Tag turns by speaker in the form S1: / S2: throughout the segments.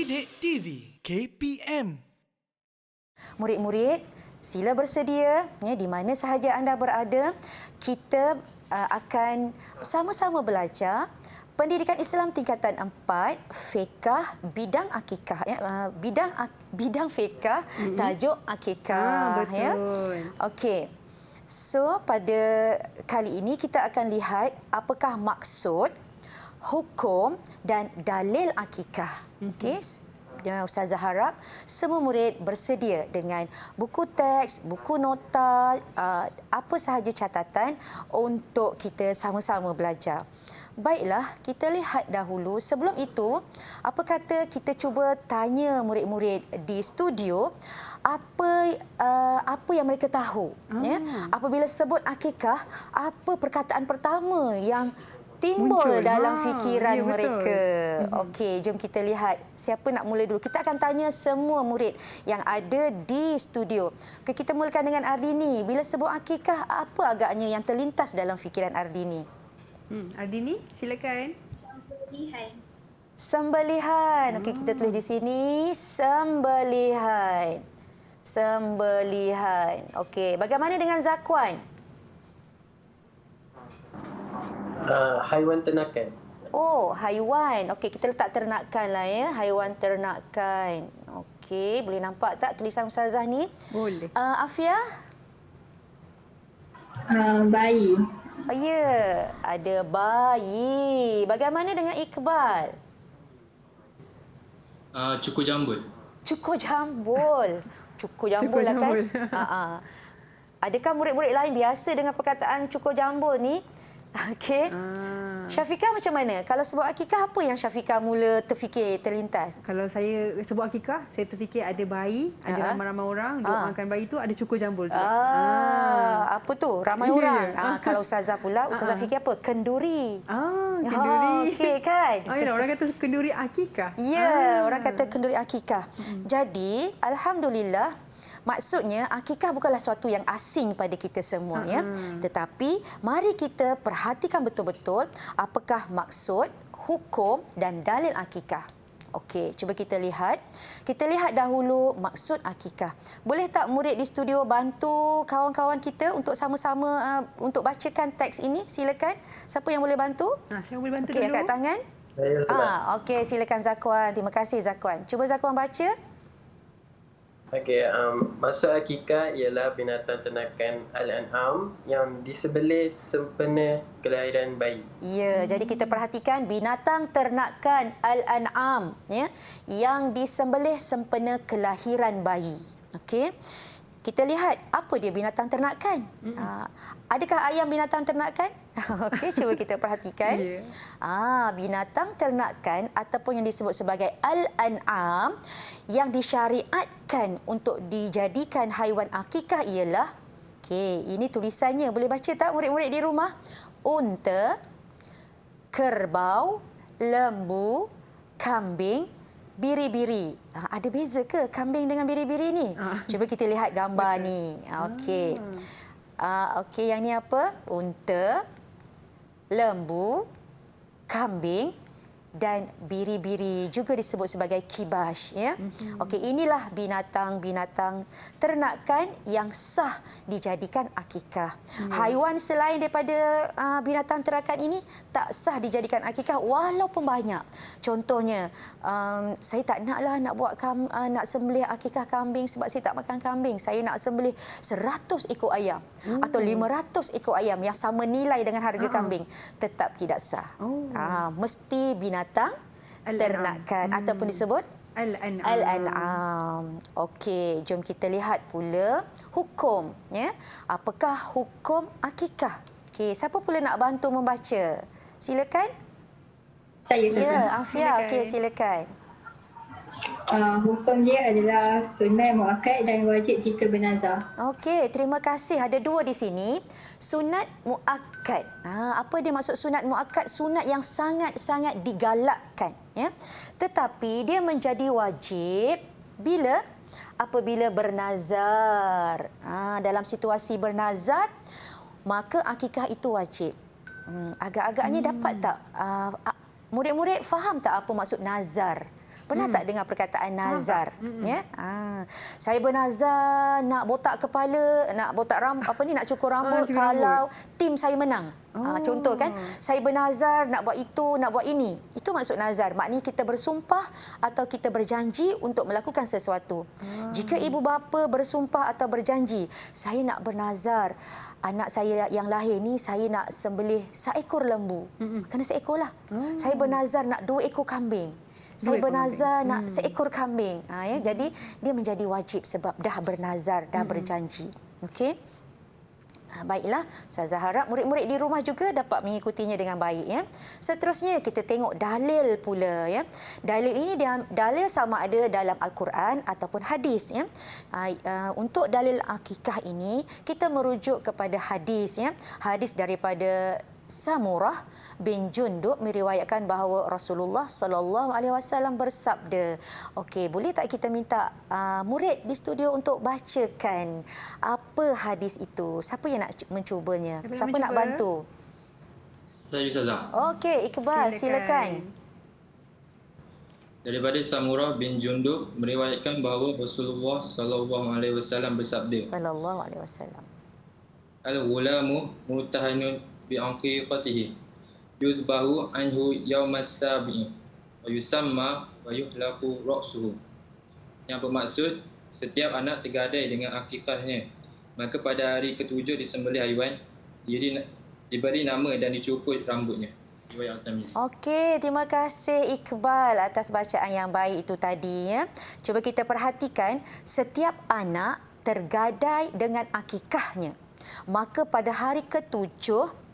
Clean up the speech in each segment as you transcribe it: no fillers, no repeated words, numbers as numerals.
S1: Didik TV KPM.
S2: Murid-murid, sila bersedia di mana sahaja anda berada. Kita akan sama-sama belajar Pendidikan Islam tingkatan 4, fiqh bidang akikah bidang fiqh tajuk akikah ya. Okey. So pada kali ini kita akan lihat apakah maksud, hukum dan dalil akikah. Okey. Dan Ustazah harap semua murid bersedia dengan buku teks, buku nota, apa sahaja catatan untuk kita sama-sama belajar. Baiklah, kita lihat dahulu. Sebelum itu, apa kata kita cuba tanya murid-murid di studio apa yang mereka tahu. Ya? Apabila sebut akikah, apa perkataan pertama yang timbul dalam fikiran mereka. Okey, jom kita lihat siapa nak mula dulu. Kita akan tanya semua murid yang ada di studio. Okay, kita mulakan dengan Ardini. Bila sebut akikah, apa agaknya yang terlintas dalam fikiran Ardini?
S3: Ardini, silakan.
S2: Sembelihan. Okey, kita tulis di sini sembelihan. Sembelihan. Okey, bagaimana dengan Zakwan?
S4: Haiwan ternakan.
S2: Oh, haiwan. Okey, kita letak ternakan lah ya. Haiwan ternakan. Okey, boleh nampak tak tulisan Ustazah ni?
S3: Boleh.
S2: Afia?
S5: Bayi.
S2: Oh, ya, ada bayi. Bagaimana dengan Iqbal?
S6: Cukur jambul.
S2: Cukur jambul. Cukur jambul lah kan? Adakah murid-murid lain biasa dengan perkataan cukur jambul ni? Okey. Syafiqah macam mana? Kalau sebut akikah, apa yang Syafiqah mula terfikir, terlintas?
S3: Kalau saya sebut akikah, saya terfikir ada bayi, ada ramai-ramai orang, duk makan bayi tu, ada cukur jambul tu.
S2: Apa tu? Ramai orang. Kalau Ustazah pula, Ustazah fikir apa? Kenduri.
S3: Kenduri.
S2: Okey kan?
S3: Orang kata kenduri akikah.
S2: Ya, orang kata kenduri akikah. Jadi, alhamdulillah, maksudnya akikah bukanlah sesuatu yang asing pada kita semua ya. Tetapi mari kita perhatikan betul-betul apakah maksud, hukum dan dalil akikah. Okey, cuba kita lihat. Kita lihat dahulu maksud akikah. Boleh tak murid di studio bantu kawan-kawan kita untuk sama-sama untuk bacakan teks ini? Silakan. Siapa yang boleh bantu?
S3: Saya boleh bantu
S2: dulu. Okey, angkat tangan. Okey, silakan Zakwan. Terima kasih Zakwan. Cuba Zakwan baca.
S4: Okey, maksud akikah ialah binatang ternakan Al-An'am yang disembelih sempena kelahiran bayi.
S2: Ya, jadi kita perhatikan binatang ternakan Al-An'am ya, yang disembelih sempena kelahiran bayi. Okey. Kita lihat apa dia binatang ternakan. Adakah ayam binatang ternakan? Okey, cuba kita perhatikan. Binatang ternakan ataupun yang disebut sebagai Al-An'am yang disyariatkan untuk dijadikan haiwan akikah ialah, okey, ini tulisannya. Boleh baca tak murid-murid di rumah? Unta, kerbau, lembu, kambing, biri-biri. Ada beza ke kambing dengan biri-biri ni? Cuba kita lihat gambar ni. Okey. Okey, yang ni apa? Unta, lembu, kambing dan biri-biri, juga disebut sebagai kibash ya. Okey, inilah binatang-binatang ternakan yang sah dijadikan akikah. Haiwan selain daripada binatang ternakan ini tak sah dijadikan akikah walaupun banyak. Contohnya, saya tak naklah nak buat nak sembelih akikah kambing sebab saya tak makan kambing. Saya nak sembelih 100 ekor ayam atau 500 ekor ayam yang sama nilai dengan harga kambing. Tetap tidak sah. Mesti binatang ternakan ataupun disebut Al-An'am. Okey, jom kita lihat pula hukum ya. Apakah hukum akikah? Okey, siapa pula nak bantu membaca? Silakan.
S5: Saya.
S2: Ya, Afia. Okey, silakan.
S5: Hukum dia adalah sunat muakkad dan wajib jika bernazar.
S2: Okey, terima kasih. Ada dua di sini. Sunat muakkad. Apa dia maksud sunat muakkad? Sunat yang sangat-sangat digalakkan. Ya? Tetapi dia menjadi wajib bila? Apabila bernazar. Dalam situasi bernazar, maka akikah itu wajib. Agak-agaknya dapat tak? Murid-murid faham tak apa maksud nazar? Pernah tak dengar perkataan nazar? Ya. Saya bernazar nak botak kepala, nak botak nak cukur rambut
S3: cukur
S2: kalau tim saya menang. Contoh kan, saya bernazar nak buat itu, nak buat ini. Itu maksud nazar. Maknanya kita bersumpah atau kita berjanji untuk melakukan sesuatu. Jika ibu bapa bersumpah atau berjanji, saya nak bernazar anak saya yang lahir ni saya nak sembelih seekor lembu. Kena seekor lah. Saya bernazar nak 2 ekor kambing. Saya bernazar nak seekor kambing. Ya, jadi dia menjadi wajib sebab dah bernazar, dah berjanji. Okey. Baiklah, Ustazah harap murid-murid di rumah juga dapat mengikutinya dengan baik. Ya. Seterusnya kita tengok dalil pula. Ya. Dalil ini dalil sama ada dalam Al-Quran ataupun hadis. Ya. Untuk dalil akikah ini kita merujuk kepada hadis. Ya. Hadis daripada Samurah bin Jundub meriwayatkan bahawa Rasulullah sallallahu alaihi wasallam bersabda. Okey, boleh tak kita minta murid di studio untuk bacakan apa hadis itu? Siapa yang nak mencubanya? Siapa nak bantu?
S6: Saya Ustazah.
S2: Okey, Iqbal, silakan.
S6: Daripada Samurah bin Jundub meriwayatkan bahawa Rasulullah sallallahu alaihi wasallam bersabda.
S2: Sallallahu alaihi wasallam.
S6: Al-ghulamu mutahanun bi'aqiqatihi yuzbahu anhu yawmas sabi'i wa yusamma wa yuhlaqu ra'suhu. Yang bermaksud setiap anak tergadai dengan akikahnya, maka pada hari ketujuh disembelih haiwan, dia diberi nama dan dicukur rambutnya. Riwayat At-Tirmizi. Okey,
S2: terima kasih Iqbal atas bacaan yang baik itu tadi. Ya. Cuba kita perhatikan, setiap anak tergadai dengan akikahnya, maka pada hari ketujuh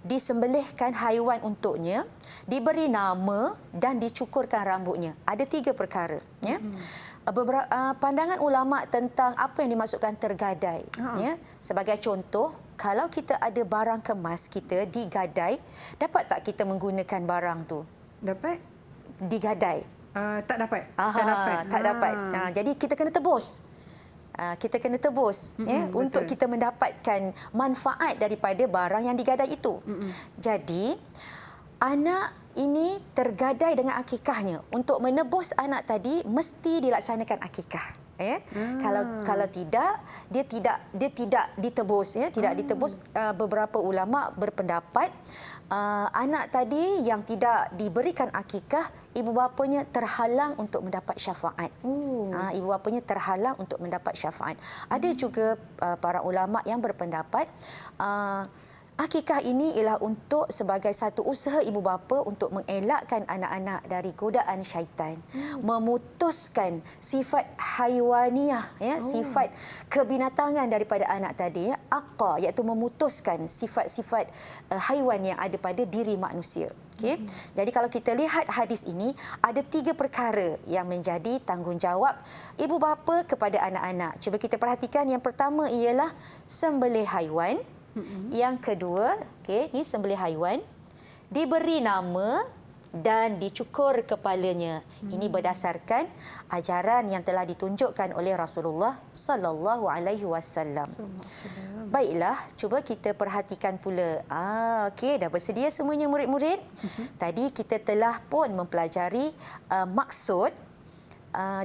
S2: disembelihkan haiwan untuknya, diberi nama dan dicukurkan rambutnya. Ada 3 perkara. Ya. Beberapa pandangan ulama tentang apa yang dimaksudkan tergadai. Ya. Sebagai contoh, kalau kita ada barang kemas kita digadai, dapat tak kita menggunakan barang tu?
S3: Dapat?
S2: Digadai.
S3: Tak dapat.
S2: Tak dapat. Jadi kita kena tebus. Kita kena tebus untuk kita mendapatkan manfaat daripada barang yang digadai itu. Jadi anak ini tergadai dengan akikahnya. Untuk menebus anak tadi mesti dilaksanakan akikah. Kalau tidak, dia tidak ditebus. Tidak ditebus. Beberapa ulama berpendapat anak tadi yang tidak diberikan akikah, ibu bapanya terhalang untuk mendapat syafaat. Ibu bapanya terhalang untuk mendapat syafaat. Ada juga para ulama yang berpendapat akikah ini ialah untuk sebagai satu usaha ibu bapa untuk mengelakkan anak-anak dari godaan syaitan, memutuskan sifat haiwaniah, sifat kebinatangan daripada anak tadi, aqa, iaitu memutuskan sifat-sifat haiwan yang ada pada diri manusia. Okay. Jadi kalau kita lihat hadis ini, ada 3 perkara yang menjadi tanggungjawab ibu bapa kepada anak-anak. Cuba kita perhatikan, yang pertama ialah sembelih haiwan. Yang kedua, ni sembelih haiwan, diberi nama dan dicukur kepalanya. Ini berdasarkan ajaran yang telah ditunjukkan oleh Rasulullah sallallahu alaihi wasallam. Baiklah, cuba kita perhatikan pula. Dah bersedia semuanya murid-murid? Tadi kita telah pun mempelajari maksud,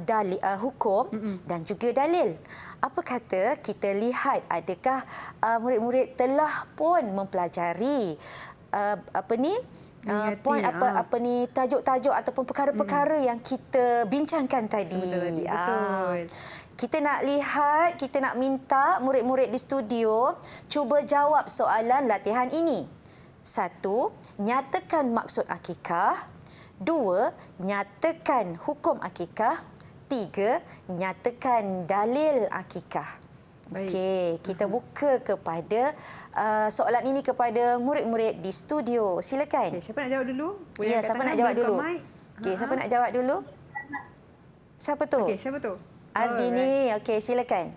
S2: dalil, hukum dan juga dalil. Apa kata kita lihat adakah murid-murid telah pun mempelajari poin tajuk-tajuk ataupun perkara-perkara yang kita bincangkan tadi.
S3: Betul.
S2: Kita nak lihat, kita nak minta murid-murid di studio cuba jawab soalan latihan ini. 1, nyatakan maksud akikah. 2, nyatakan hukum akikah. 3, nyatakan dalil akikah. Okey, kita buka kepada soalan ini kepada murid-murid di studio. Silakan.
S3: Siapa nak jawab dulu?
S2: Ya, siapa nak jawab dulu? Okey, siapa nak jawab dulu? Siapa tu?
S3: Okey, siapa tu?
S2: Ardini. Okey, silakan.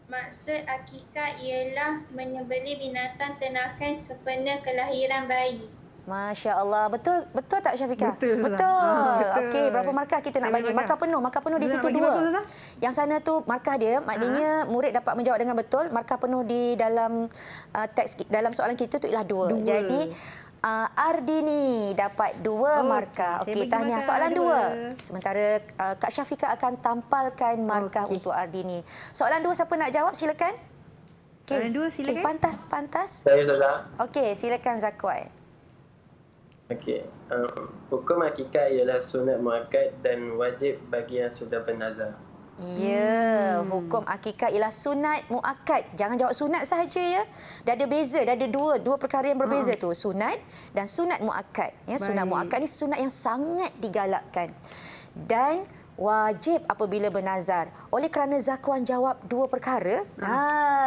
S7: Maksud akikah ialah menyembelih binatang ternakan sempena kelahiran bayi.
S2: Masya Allah. Betul tak Syafiqah?
S3: Betul.
S2: Betul. Okey, berapa markah kita nak bagi? Markah penuh di situ 2. Yang sana tu markah dia, maknanya murid dapat menjawab dengan betul. Markah penuh di dalam teks dalam soalan kita tu ialah 2. Jadi Ardini dapat 2 markah.
S3: saya
S2: Okey,
S3: bagi
S2: tahniah.
S3: markah
S2: Soalan 2.
S3: 2.
S2: Sementara Kak Syafiqah akan tampalkan markah untuk Ardini. Soalan 2 siapa nak jawab silakan.
S3: Soalan 2 silakan.
S2: Pantas.
S4: Saya Ustazah.
S2: Okey, silakan Zakwai.
S4: Okey. Hukum akikah ialah sunat muakkad dan wajib bagi yang sudah bernazar.
S2: Ya, hukum akikah ialah sunat muakkad. Jangan jawab sunat sahaja ya. Dah ada beza, dah ada dua perkara yang berbeza tu, sunat dan sunat muakkad. Ya, sunat
S3: Baik.
S2: muakkad ni sunat yang sangat digalakkan. Dan wajib apabila bernazar. Oleh kerana Zakwan jawab 2 perkara,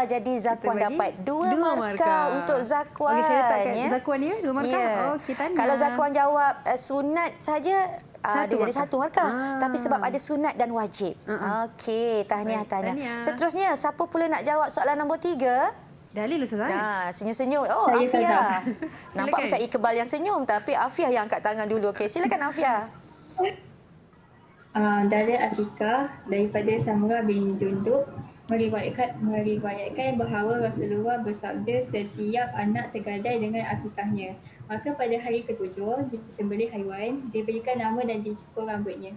S2: jadi Zakwan
S3: bagi
S2: dapat 2
S3: 2
S2: markah untuk Zakwan.
S3: Okey, saya letakkan
S2: ya.
S3: Zakwan ya, 2 markah.
S2: Ya.
S3: Okey, tahniah.
S2: Kalau Zakwan jawab sunat saja,
S3: Satu
S2: dia jadi
S3: markah.
S2: 1 markah. Tapi sebab ada sunat dan wajib. Okey, tahniah.
S3: tahniah.
S2: Seterusnya, siapa pula nak jawab soalan nombor 3?
S3: Dalil Ustazah.
S2: Senyum-senyum. Oh,
S5: Saya
S2: Afiah.
S5: Ustazah.
S2: Nampak
S3: Silakan.
S2: macam Iqbal yang senyum, tapi Afiah yang angkat tangan dulu. Okey, silakan Afiah.
S5: Dalil akikah daripada Samurah bin Jundub meriwayatkan bahawa Rasulullah bersabda setiap anak tergadai dengan akikahnya. Maka pada hari ke-7 disembelih haiwan, diberikan nama dan dicukur rambutnya.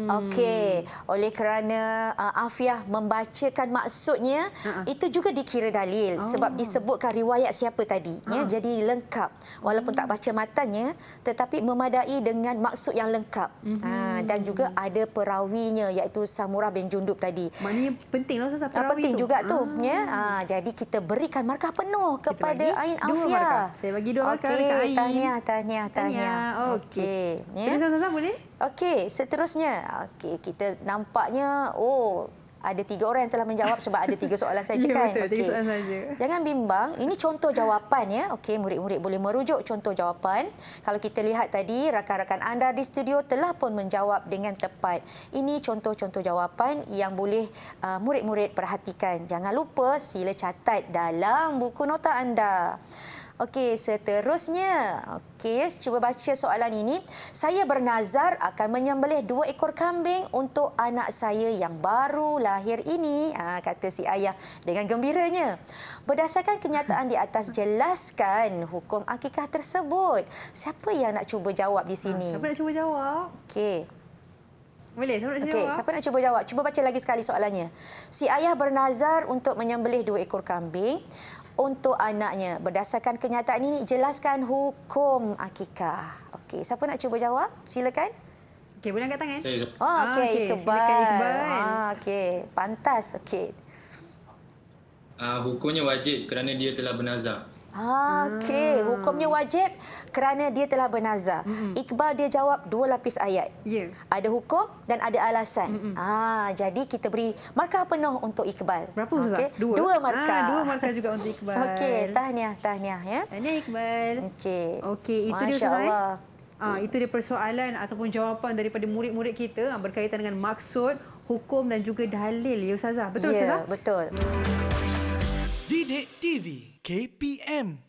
S2: Okey, oleh kerana Afiah membacakan maksudnya, itu juga dikira dalil sebab disebutkan riwayat siapa tadi. Ya, jadi lengkap. Walaupun tak baca matanya, tetapi memadai dengan maksud yang lengkap. Dan juga ada perawinya iaitu Samurah bin Jundub tadi.
S3: Maknanya pentinglah Ustazah perawi
S2: Penting
S3: tu.
S2: juga tu. Ya. Jadi kita berikan markah penuh kepada
S3: bagi
S2: Ain
S3: 2
S2: Afiah.
S3: markah. Saya bagi 2 markah dekat Ain.
S2: Tahniah.
S3: Okey.
S2: Ya.
S3: Terus Ustazah boleh?
S2: Okey, seterusnya. Okey, kita nampaknya ada 3 orang yang telah menjawab sebab ada 3 soalan saja
S3: Ya,
S2: kan.
S3: betul, 3
S2: Okey.
S3: soalan saja.
S2: Jangan bimbang, ini contoh jawapan ya. Okey, murid-murid boleh merujuk contoh jawapan. Kalau kita lihat tadi rakan-rakan anda di studio telah pun menjawab dengan tepat. Ini contoh-contoh jawapan yang boleh murid-murid perhatikan. Jangan lupa sila catat dalam buku nota anda. Okey, seterusnya. Okey, cuba baca soalan ini. Saya bernazar akan menyembelih 2 ekor kambing untuk anak saya yang baru lahir ini, kata si ayah dengan gembiranya. Berdasarkan kenyataan di atas, jelaskan hukum akikah tersebut. Siapa yang nak cuba jawab di sini?
S3: Siapa nak cuba jawab?
S2: Okey.
S3: Boleh, siapa nak cuba
S2: Okey,
S3: jawab?
S2: siapa nak cuba jawab? Cuba baca lagi sekali soalannya. Si ayah bernazar untuk menyembelih 2 ekor kambing untuk anaknya. Berdasarkan kenyataan ini, jelaskan hukum akikah. Okey, siapa nak cuba jawab? Silakan.
S3: Okey, boleh angkat tangan?
S6: Saya
S2: Okey,
S3: okey.
S2: Iqbal.
S3: Silakan, Iqbal.
S2: Okey, pantas. Okey.
S6: hukumnya wajib kerana dia telah bernazar.
S2: Okey, hukumnya wajib kerana dia telah bernazar. Iqbal dia jawab 2 lapis ayat.
S3: Ya.
S2: Ada hukum dan ada alasan. Jadi kita beri markah penuh untuk Iqbal.
S3: Berapa Ustazah?
S2: Okey,
S3: 2?
S2: 2 markah.
S3: 2 markah juga untuk Iqbal.
S2: Okey, tahniah ya.
S3: Tahniah Iqbal.
S2: Okey.
S3: Okey, itu dia
S2: Masya
S3: Ustazah.
S2: Allah.
S3: Itu dia persoalan ataupun jawapan daripada murid-murid kita berkaitan dengan maksud, hukum dan juga dalil ya Ustazah. Betul
S2: Ya,
S3: Ustazah?
S2: betul.
S1: Didik TV KPM